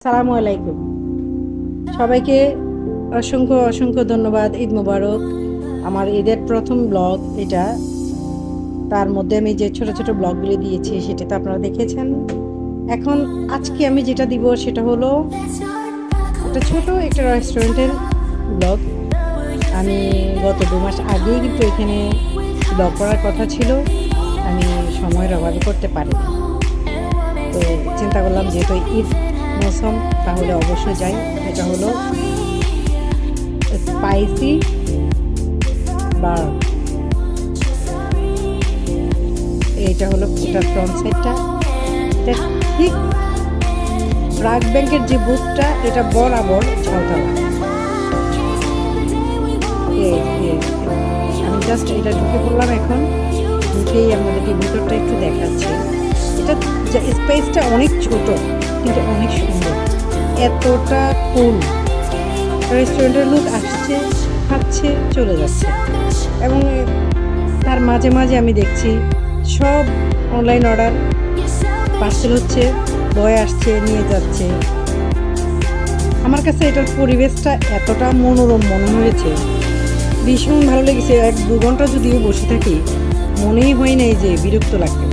সালামু আলাইকুম। সবাইকে অসংখ্য অসংখ্য ধন্যবাদ। ঈদ মোবারক। আমার ঈদের প্রথম ব্লগ এটা। তার মধ্যে আমি যে ছোট ছোট ব্লগগুলি দিয়েছি সেটা তো আপনারা দেখেছেন। এখন আজকে আমি যেটা দিব সেটা হলো একটা রেস্টুরেন্টের ব্লগ। আমি গত 2 মাস আগেই কিন্তু এখানে ব্লগ করার কথা ছিল, আমি সময়ের অভাবে করতে পারিনি। তো চিন্তা করলাম যেহেতু ঈদ মৌসুম তাহলে অবশ্যই যাই। এটা হলো স্পাইসি বার। এইটা হলো এটার ফ্রন্ট সাইডটা, এটা ঠিক ব্রাক ব্যাংকের যে বুথটা এটা বরাবর ঝাউতলা। আমি জাস্ট এটা ঢুকে পড়লাম। এখন ঢুকেই আমাদেরকে ভিতরটা একটু দেখাচ্ছি। এটা স্পেসটা অনেক ছোট কিন্তু অনেক সুন্দর, এতটা ফুল। রেস্টুরেন্টের লোক আসছে, খাচ্ছে, চলে যাচ্ছে, এবং তার মাঝে মাঝে আমি দেখছি সব অনলাইন অর্ডার, পার্সেল হচ্ছে, বয় আসছে, নিয়ে যাচ্ছে। আমার কাছে এটার পরিবেশটা এতটা মনোরম মনে হয়েছে, ভীষণ ভালো লেগেছে। 1-2 ঘন্টা যদিও বসে থাকি মনেই হয় নাই যে বিরক্ত লাগবে,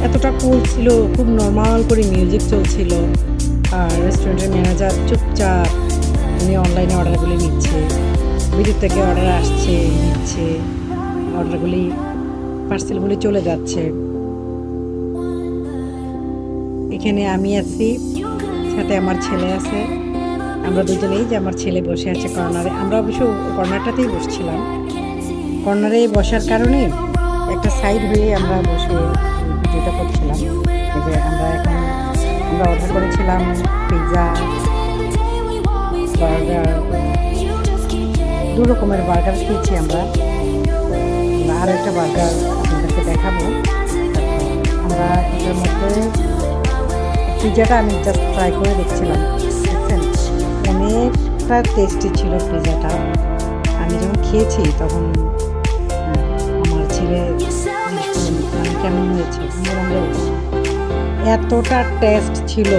এতটা কুল ছিল। খুব নর্মাল করে মিউজিক চলছিল, আর রেস্টুরেন্টের ম্যানেজার চুপচাপ উনি অনলাইনে অর্ডারগুলি নিচ্ছে, ভিতর থেকে অর্ডার আসছে, নিচ্ছে অর্ডারগুলি, পার্সেলগুলি চলে যাচ্ছে। এখানে আমি আছি, সাথে আমার ছেলে আছে। আমরা দুজনেই, যে আমার ছেলে বসে আছে কর্নারে, আমরা অবশ্য কর্নারটাতেই বসছিলাম। কর্নারে বসার কারণে একটা সাইড হয়ে আমরা বসে ভিডিওটা করছিলাম। যে আমরা অর্ডার করেছিলাম পিৎজা, বার্গার, 2 রকমের বার্গার খেয়েছি আমরা। আর একটা বার্গার আপনাদেরকে দেখাবো। আমরা এটার মধ্যে পিৎজাটা আমি জাস্ট ট্রাই করে দেখছিলাম, দেখছেন অনেকটা টেস্টি ছিল পিৎজাটা। আমি যখন খেয়েছি তখন আমার ছেলে কেমন হয়েছে, এতটা টেস্ট ছিল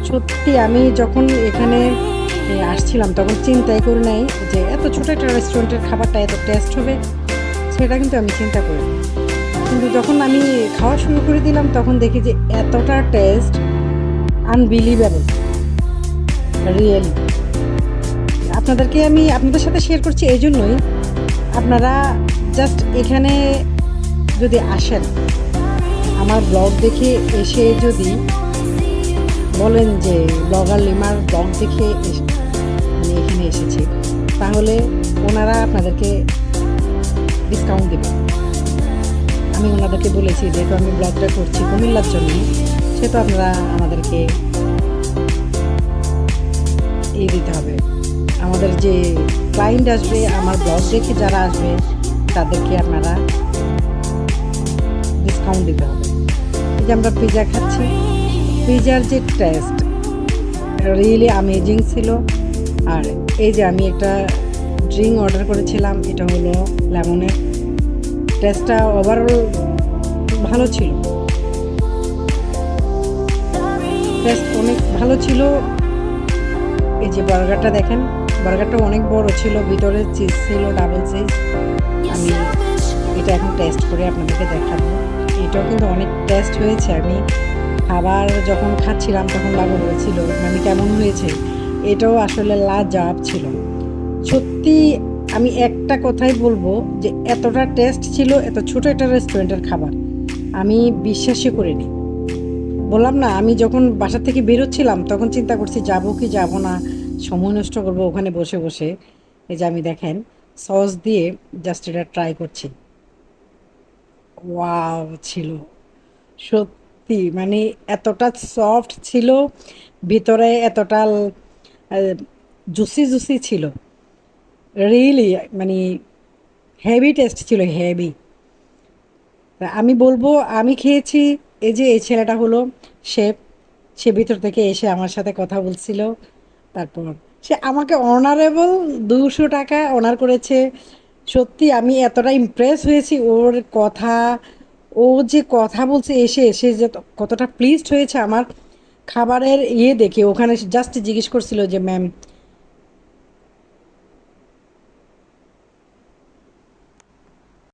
সত্যি। আমি যখন এখানে আসছিলাম তখন চিন্তাই করে নাই যে এত ছোটো একটা রেস্টুরেন্টের খাবারটা এত টেস্ট হবে, সেটা কিন্তু আমি চিন্তা করি। কিন্তু যখন আমি খাওয়া শুরু করে দিলাম তখন দেখি যে এতটা টেস্ট, আনবিলিভেবল, রিয়েলি। আমি আপনাদের সাথে শেয়ার করছি এই জন্যই, আপনারা জাস্ট এখানে যদি আসেন, আমার ব্লগ দেখে এসে যদি বলেন যে ব্লগার লিমার ব্লগ দেখে আমি এখানে এসেছি, তাহলে ওনারা আপনাদেরকে ডিসকাউন্ট দেবে। আমি ওনাদেরকে বলেছি যেহেতু আমি ব্লগটা করছি কুমিল্লার জন্য, সেহেতু আপনারা আমাদেরকে দিতে হবে। আমাদের যে ক্লায়েন্ট আসবে, আমার ব্লগ দেখে যারা আসবে, তাদেরকে আপনারা ডিসকাউন্ট দিতে হবে। এই যে আমরা পিৎজা খাচ্ছি, পিৎজার যে টেস্ট রিয়েলি অ্যামেজিং ছিল। আর এই যে আমি একটা ড্রিঙ্ক অর্ডার করেছিলাম, এটা হলো লেমনের। টেস্টটা ওভারঅল ভালো ছিল, টেস্ট অনেক ভালো ছিল। এই যে বার্গারটা দেখেন, বার্গারটা অনেক বড় ছিল, ভিতরে চিজ ছিল, ডাবল চিজ। আমি এটা এখন টেস্ট করে আপনাদেরকে দেখাবো। এটাও কিন্তু অনেক টেস্ট হয়েছে। আমি খাবার যখন খাচ্ছিলাম তখন বাবু বলছিল আমি কেমন হয়েছে, এটাও আসলে লাজবাব ছিল সত্যি। আমি একটা কথাই বলবো যে এতটা টেস্ট ছিল, এত ছোট একটা রেস্টুরেন্টের খাবার আমি বিশ্বাসই করিনি। বললাম না, আমি যখন বাসা থেকে বেরোচ্ছিলাম তখন চিন্তা করছি যাবো কি যাবো না, সময় নষ্ট করবো ওখানে বসে বসে। এই যে আমি দেখেন সস দিয়ে জাস্ট এটা ট্রাই করছি। ওয়াও ছিল সত্যি, মানে এতটা সফট ছিল, ভিতরে এতটা জুসি জুসি ছিল, রিয়েলি মানে হেভি টেস্ট ছিল, হেভি। আমি বলবো আমি খেয়েছি। এই যে এই ছেলেটা হলো শেফ, সে ভিতর থেকে এসে আমার সাথে কথা বলছিল। তারপর সে আমাকে অনারেবল 200 টাকা অনার করেছে। সত্যি আমি এতটা ইমপ্রেস হয়েছি ওর কথা, ও যে কথা বলছে এসে এসে যে কতটা প্লিজড হয়েছে আমার খাবারের ইয়ে দেখে ওখানে জাস্ট জিজ্ঞেস করছিল যে ম্যাম